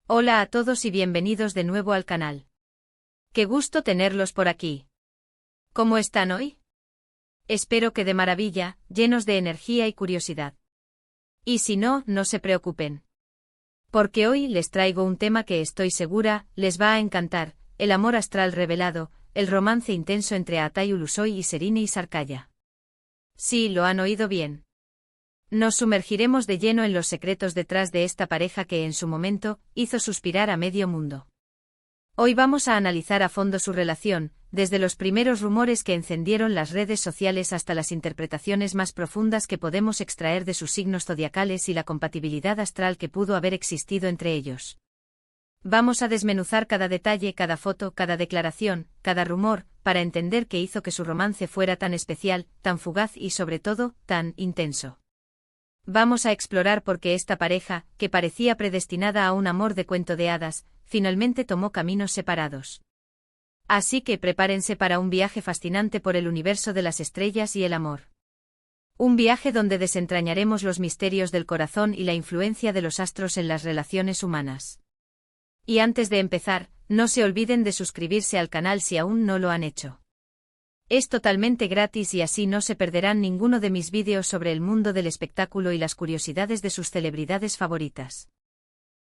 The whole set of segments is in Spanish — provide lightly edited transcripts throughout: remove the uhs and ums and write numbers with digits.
Hola a todos y bienvenidos de nuevo al canal. Qué gusto tenerlos por aquí. ¿Cómo están hoy? Espero que de maravilla, llenos de energía y curiosidad. Y si no, no se preocupen. Porque hoy les traigo un tema que estoy segura les va a encantar: el amor astral revelado, el romance intenso entre Aatay Ulusoy y Serine Sarkaya. Sí, lo han oído bien. Nos sumergiremos de lleno en los secretos detrás de esta pareja que en su momento hizo suspirar a medio mundo. Hoy vamos a analizar a fondo su relación, desde los primeros rumores que encendieron las redes sociales hasta las interpretaciones más profundas que podemos extraer de sus signos zodiacales y la compatibilidad astral que pudo haber existido entre ellos. Vamos a desmenuzar cada detalle, cada foto, cada declaración, cada rumor, para entender qué hizo que su romance fuera tan especial, tan fugaz y sobre todo, tan intenso. Vamos a explorar por qué esta pareja, que parecía predestinada a un amor de cuento de hadas, finalmente tomó caminos separados. Así que prepárense para un viaje fascinante por el universo de las estrellas y el amor. Un viaje donde desentrañaremos los misterios del corazón y la influencia de los astros en las relaciones humanas. Y antes de empezar, no se olviden de suscribirse al canal si aún no lo han hecho. Es totalmente gratis y así no se perderán ninguno de mis vídeos sobre el mundo del espectáculo y las curiosidades de sus celebridades favoritas.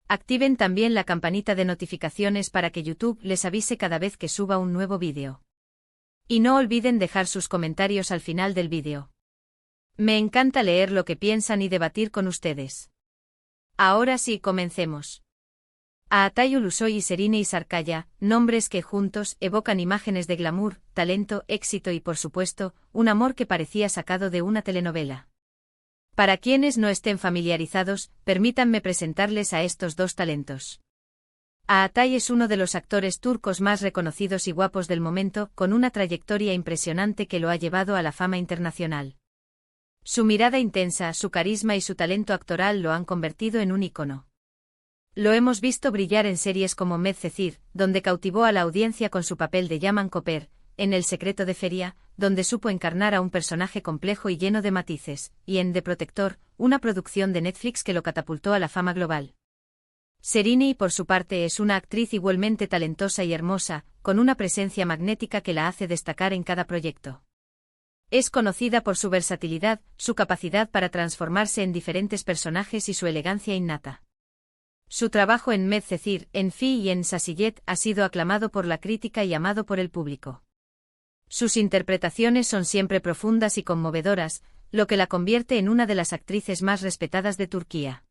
Activen también la campanita de notificaciones para que YouTube les avise cada vez que suba un nuevo vídeo. Y no olviden dejar sus comentarios al final del vídeo. Me encanta leer lo que piensan y debatir con ustedes. Ahora sí, comencemos. Aatay Ulusoy y Serine Sarkaya, nombres que juntos evocan imágenes de glamour, talento, éxito y por supuesto, un amor que parecía sacado de una telenovela. Para quienes no estén familiarizados, permítanme presentarles a estos dos talentos. Aatay es uno de los actores turcos más reconocidos y guapos del momento, con una trayectoria impresionante que lo ha llevado a la fama internacional. Su mirada intensa, su carisma y su talento actoral lo han convertido en un ícono. Lo hemos visto brillar en series como Medcezir, donde cautivó a la audiencia con su papel de Yaman Koper, en El secreto de Feria, donde supo encarnar a un personaje complejo y lleno de matices, y en The Protector, una producción de Netflix que lo catapultó a la fama global. Serine, por su parte, es una actriz igualmente talentosa y hermosa, con una presencia magnética que la hace destacar en cada proyecto. Es conocida por su versatilidad, su capacidad para transformarse en diferentes personajes y su elegancia innata. Su trabajo en Medcezir, en Fi y en Sasiyet ha sido aclamado por la crítica y amado por el público. Sus interpretaciones son siempre profundas y conmovedoras, lo que la convierte en una de las actrices más respetadas de Turquía.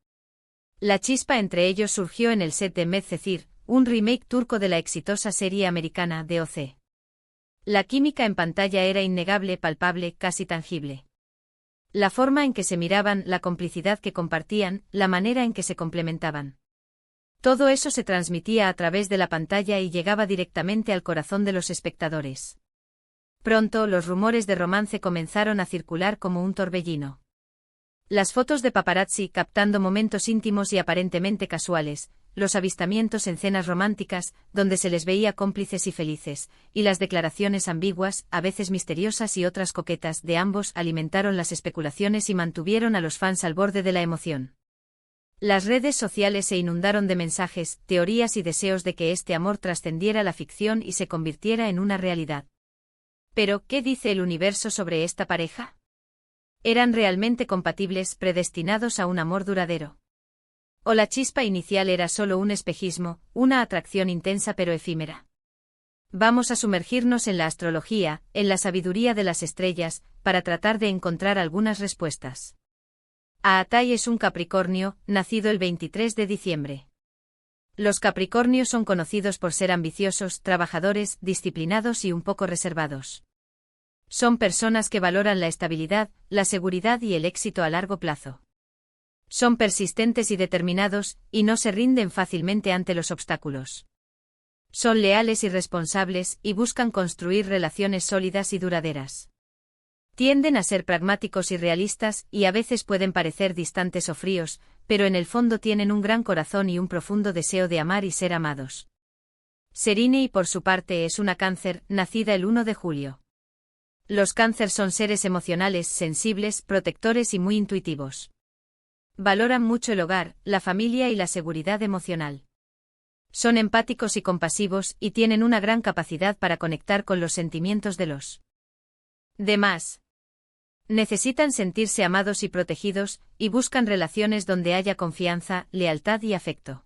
La chispa entre ellos surgió en el set de Medcezir, un remake turco de la exitosa serie americana DOC. La química en pantalla era innegable, palpable, casi tangible. La forma en que se miraban, la complicidad que compartían, la manera en que se complementaban. Todo eso se transmitía a través de la pantalla y llegaba directamente al corazón de los espectadores. Pronto, los rumores de romance comenzaron a circular como un torbellino. Las fotos de paparazzi captando momentos íntimos y aparentemente casuales, los avistamientos en cenas románticas, donde se les veía cómplices y felices, y las declaraciones ambiguas, a veces misteriosas y otras coquetas, de ambos alimentaron las especulaciones y mantuvieron a los fans al borde de la emoción. Las redes sociales se inundaron de mensajes, teorías y deseos de que este amor trascendiera la ficción y se convirtiera en una realidad. Pero, ¿qué dice el universo sobre esta pareja? ¿Eran realmente compatibles, predestinados a un amor duradero? ¿O la chispa inicial era solo un espejismo, una atracción intensa pero efímera? Vamos a sumergirnos en la astrología, en la sabiduría de las estrellas, para tratar de encontrar algunas respuestas. Aatay es un Capricornio, nacido el 23 de diciembre. Los Capricornios son conocidos por ser ambiciosos, trabajadores, disciplinados y un poco reservados. Son personas que valoran la estabilidad, la seguridad y el éxito a largo plazo. Son persistentes y determinados, y no se rinden fácilmente ante los obstáculos. Son leales y responsables, y buscan construir relaciones sólidas y duraderas. Tienden a ser pragmáticos y realistas, y a veces pueden parecer distantes o fríos, pero en el fondo tienen un gran corazón y un profundo deseo de amar y ser amados. Serine, por su parte, es una Cáncer, nacida el 1 de julio. Los Cáncer son seres emocionales, sensibles, protectores y muy intuitivos. Valoran mucho el hogar, la familia y la seguridad emocional. Son empáticos y compasivos y tienen una gran capacidad para conectar con los sentimientos de los demás. Necesitan sentirse amados y protegidos, y buscan relaciones donde haya confianza, lealtad y afecto.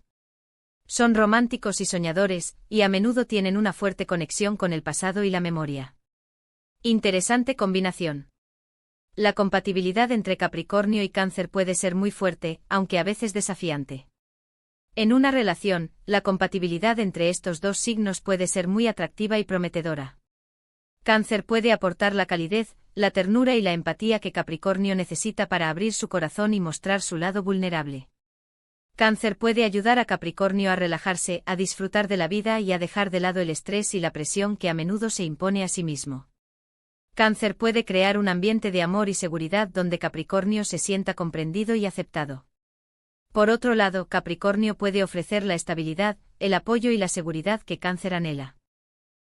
Son románticos y soñadores, y a menudo tienen una fuerte conexión con el pasado y la memoria. Interesante combinación. La compatibilidad entre Capricornio y Cáncer puede ser muy fuerte, aunque a veces desafiante. En una relación, la compatibilidad entre estos dos signos puede ser muy atractiva y prometedora. Cáncer puede aportar la calidez, la ternura y la empatía que Capricornio necesita para abrir su corazón y mostrar su lado vulnerable. Cáncer puede ayudar a Capricornio a relajarse, a disfrutar de la vida y a dejar de lado el estrés y la presión que a menudo se impone a sí mismo. Cáncer puede crear un ambiente de amor y seguridad donde Capricornio se sienta comprendido y aceptado. Por otro lado, Capricornio puede ofrecer la estabilidad, el apoyo y la seguridad que Cáncer anhela.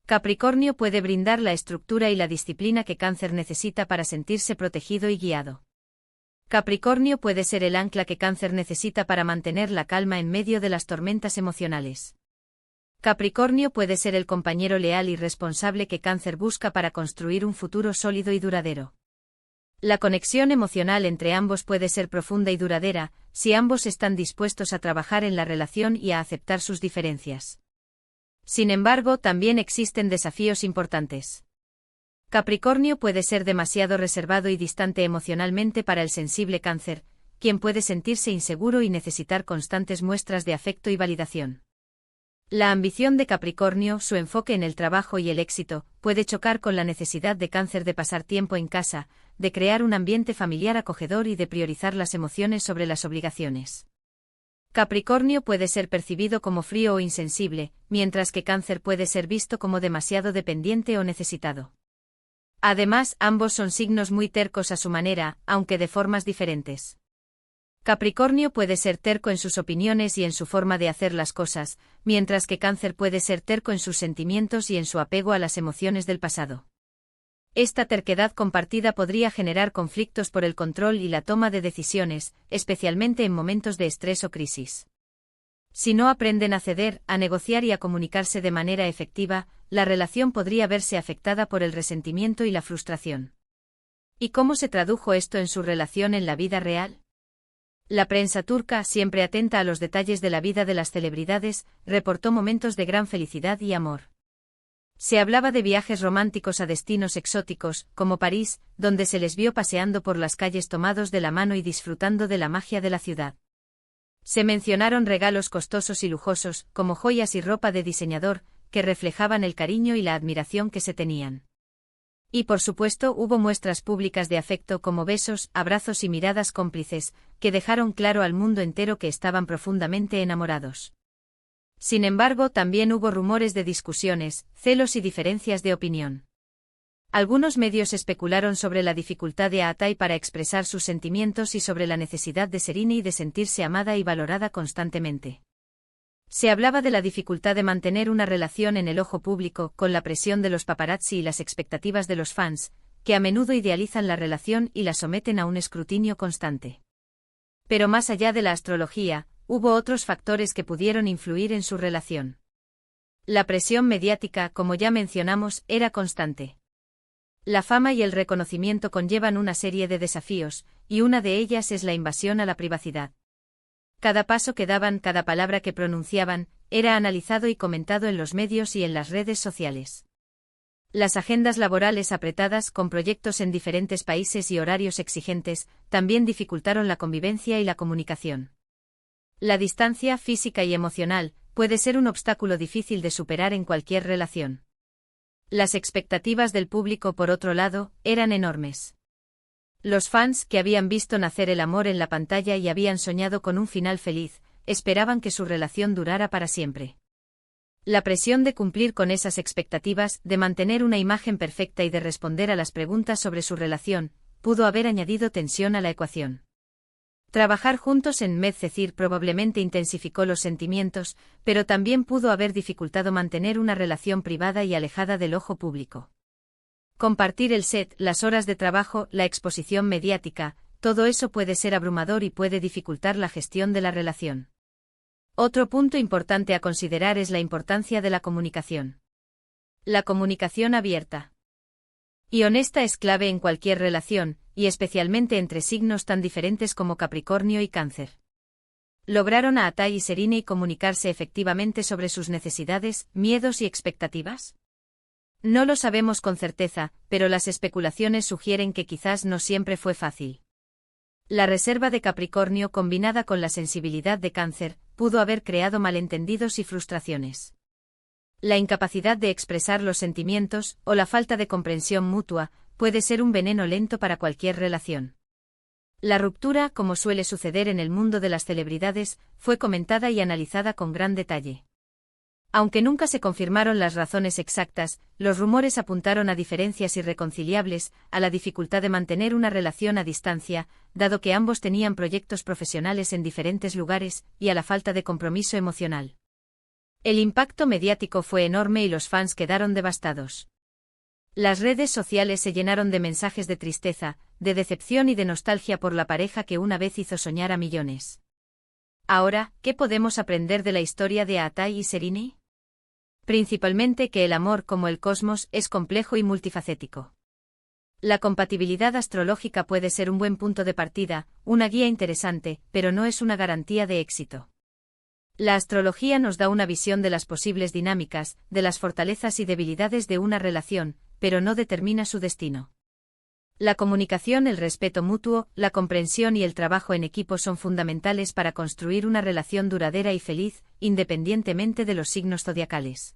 Capricornio puede brindar la estructura y la disciplina que Cáncer necesita para sentirse protegido y guiado. Capricornio puede ser el ancla que Cáncer necesita para mantener la calma en medio de las tormentas emocionales. Capricornio puede ser el compañero leal y responsable que Cáncer busca para construir un futuro sólido y duradero. La conexión emocional entre ambos puede ser profunda y duradera, si ambos están dispuestos a trabajar en la relación y a aceptar sus diferencias. Sin embargo, también existen desafíos importantes. Capricornio puede ser demasiado reservado y distante emocionalmente para el sensible Cáncer, quien puede sentirse inseguro y necesitar constantes muestras de afecto y validación. La ambición de Capricornio, su enfoque en el trabajo y el éxito, puede chocar con la necesidad de Cáncer de pasar tiempo en casa, de crear un ambiente familiar acogedor y de priorizar las emociones sobre las obligaciones. Capricornio puede ser percibido como frío o insensible, mientras que Cáncer puede ser visto como demasiado dependiente o necesitado. Además, ambos son signos muy tercos a su manera, aunque de formas diferentes. Capricornio puede ser terco en sus opiniones y en su forma de hacer las cosas, mientras que Cáncer puede ser terco en sus sentimientos y en su apego a las emociones del pasado. Esta terquedad compartida podría generar conflictos por el control y la toma de decisiones, especialmente en momentos de estrés o crisis. Si no aprenden a ceder, a negociar y a comunicarse de manera efectiva, la relación podría verse afectada por el resentimiento y la frustración. ¿Y cómo se tradujo esto en su relación en la vida real? La prensa turca, siempre atenta a los detalles de la vida de las celebridades, reportó momentos de gran felicidad y amor. Se hablaba de viajes románticos a destinos exóticos, como París, donde se les vio paseando por las calles tomados de la mano y disfrutando de la magia de la ciudad. Se mencionaron regalos costosos y lujosos, como joyas y ropa de diseñador, que reflejaban el cariño y la admiración que se tenían. Y por supuesto hubo muestras públicas de afecto como besos, abrazos y miradas cómplices, que dejaron claro al mundo entero que estaban profundamente enamorados. Sin embargo, también hubo rumores de discusiones, celos y diferencias de opinión. Algunos medios especularon sobre la dificultad de Atay para expresar sus sentimientos y sobre la necesidad de Serena y de sentirse amada y valorada constantemente. Se hablaba de la dificultad de mantener una relación en el ojo público, con la presión de los paparazzi y las expectativas de los fans, que a menudo idealizan la relación y la someten a un escrutinio constante. Pero más allá de la astrología, hubo otros factores que pudieron influir en su relación. La presión mediática, como ya mencionamos, era constante. La fama y el reconocimiento conllevan una serie de desafíos, y una de ellas es la invasión a la privacidad. Cada paso que daban, cada palabra que pronunciaban, era analizado y comentado en los medios y en las redes sociales. Las agendas laborales apretadas, con proyectos en diferentes países y horarios exigentes, también dificultaron la convivencia y la comunicación. La distancia física y emocional puede ser un obstáculo difícil de superar en cualquier relación. Las expectativas del público, por otro lado, eran enormes. Los fans, que habían visto nacer el amor en la pantalla y habían soñado con un final feliz, esperaban que su relación durara para siempre. La presión de cumplir con esas expectativas, de mantener una imagen perfecta y de responder a las preguntas sobre su relación, pudo haber añadido tensión a la ecuación. Trabajar juntos en Medcezir probablemente intensificó los sentimientos, pero también pudo haber dificultado mantener una relación privada y alejada del ojo público. Compartir el set, las horas de trabajo, la exposición mediática, todo eso puede ser abrumador y puede dificultar la gestión de la relación. Otro punto importante a considerar es la importancia de la comunicación. La comunicación abierta y honesta es clave en cualquier relación, y especialmente entre signos tan diferentes como Capricornio y Cáncer. ¿Lograron Aatai y Serine comunicarse efectivamente sobre sus necesidades, miedos y expectativas? No lo sabemos con certeza, pero las especulaciones sugieren que quizás no siempre fue fácil. La reserva de Capricornio combinada con la sensibilidad de Cáncer pudo haber creado malentendidos y frustraciones. La incapacidad de expresar los sentimientos o la falta de comprensión mutua puede ser un veneno lento para cualquier relación. La ruptura, como suele suceder en el mundo de las celebridades, fue comentada y analizada con gran detalle. Aunque nunca se confirmaron las razones exactas, los rumores apuntaron a diferencias irreconciliables, a la dificultad de mantener una relación a distancia, dado que ambos tenían proyectos profesionales en diferentes lugares, y a la falta de compromiso emocional. El impacto mediático fue enorme y los fans quedaron devastados. Las redes sociales se llenaron de mensajes de tristeza, de decepción y de nostalgia por la pareja que una vez hizo soñar a millones. Ahora, ¿qué podemos aprender de la historia de Aatai y Serine? Principalmente que el amor, como el cosmos, es complejo y multifacético. La compatibilidad astrológica puede ser un buen punto de partida, una guía interesante, pero no es una garantía de éxito. La astrología nos da una visión de las posibles dinámicas, de las fortalezas y debilidades de una relación, pero no determina su destino. La comunicación, el respeto mutuo, la comprensión y el trabajo en equipo son fundamentales para construir una relación duradera y feliz, independientemente de los signos zodiacales.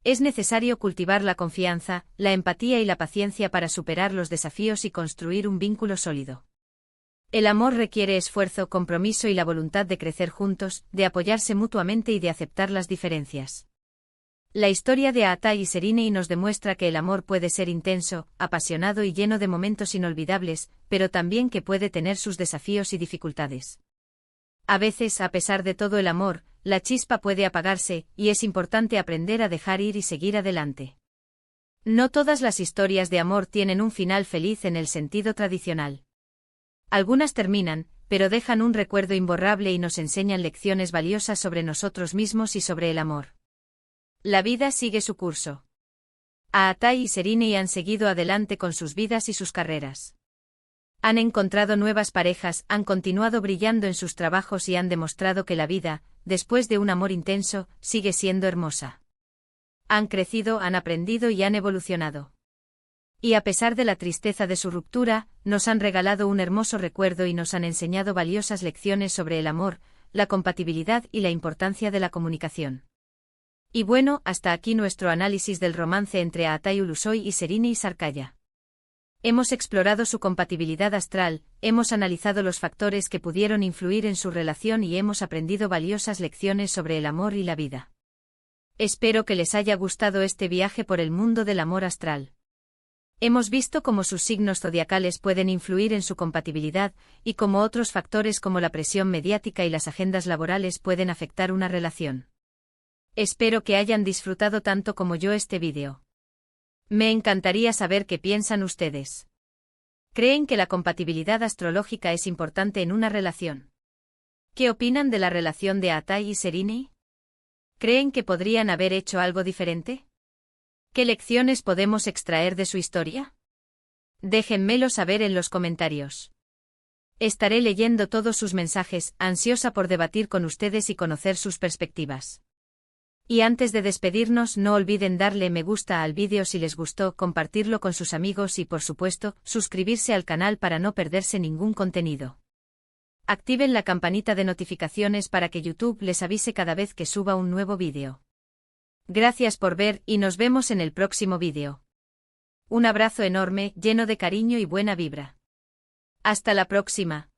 Es necesario cultivar la confianza, la empatía y la paciencia para superar los desafíos y construir un vínculo sólido. El amor requiere esfuerzo, compromiso y la voluntad de crecer juntos, de apoyarse mutuamente y de aceptar las diferencias. La historia de Aatai y Serine nos demuestra que el amor puede ser intenso, apasionado y lleno de momentos inolvidables, pero también que puede tener sus desafíos y dificultades. A veces, a pesar de todo el amor, la chispa puede apagarse, y es importante aprender a dejar ir y seguir adelante. No todas las historias de amor tienen un final feliz en el sentido tradicional. Algunas terminan, pero dejan un recuerdo imborrable y nos enseñan lecciones valiosas sobre nosotros mismos y sobre el amor. La vida sigue su curso. Aatai y Serine han seguido adelante con sus vidas y sus carreras. Han encontrado nuevas parejas, han continuado brillando en sus trabajos y han demostrado que la vida, después de un amor intenso, sigue siendo hermosa. Han crecido, han aprendido y han evolucionado. Y a pesar de la tristeza de su ruptura, nos han regalado un hermoso recuerdo y nos han enseñado valiosas lecciones sobre el amor, la compatibilidad y la importancia de la comunicación. Y bueno, hasta aquí nuestro análisis del romance entre Aatai Ulusoy y Serine Sarkaya. Hemos explorado su compatibilidad astral, hemos analizado los factores que pudieron influir en su relación y hemos aprendido valiosas lecciones sobre el amor y la vida. Espero que les haya gustado este viaje por el mundo del amor astral. Hemos visto cómo sus signos zodiacales pueden influir en su compatibilidad, y cómo otros factores como la presión mediática y las agendas laborales pueden afectar una relación. Espero que hayan disfrutado tanto como yo este vídeo. Me encantaría saber qué piensan ustedes. ¿Creen que la compatibilidad astrológica es importante en una relación? ¿Qué opinan de la relación de Aatai y Serine? ¿Creen que podrían haber hecho algo diferente? ¿Qué lecciones podemos extraer de su historia? Déjenmelo saber en los comentarios. Estaré leyendo todos sus mensajes, ansiosa por debatir con ustedes y conocer sus perspectivas. Y antes de despedirnos, no olviden darle me gusta al vídeo si les gustó, compartirlo con sus amigos y por supuesto, suscribirse al canal para no perderse ningún contenido. Activen la campanita de notificaciones para que YouTube les avise cada vez que suba un nuevo vídeo. Gracias por ver y nos vemos en el próximo vídeo. Un abrazo enorme, lleno de cariño y buena vibra. Hasta la próxima.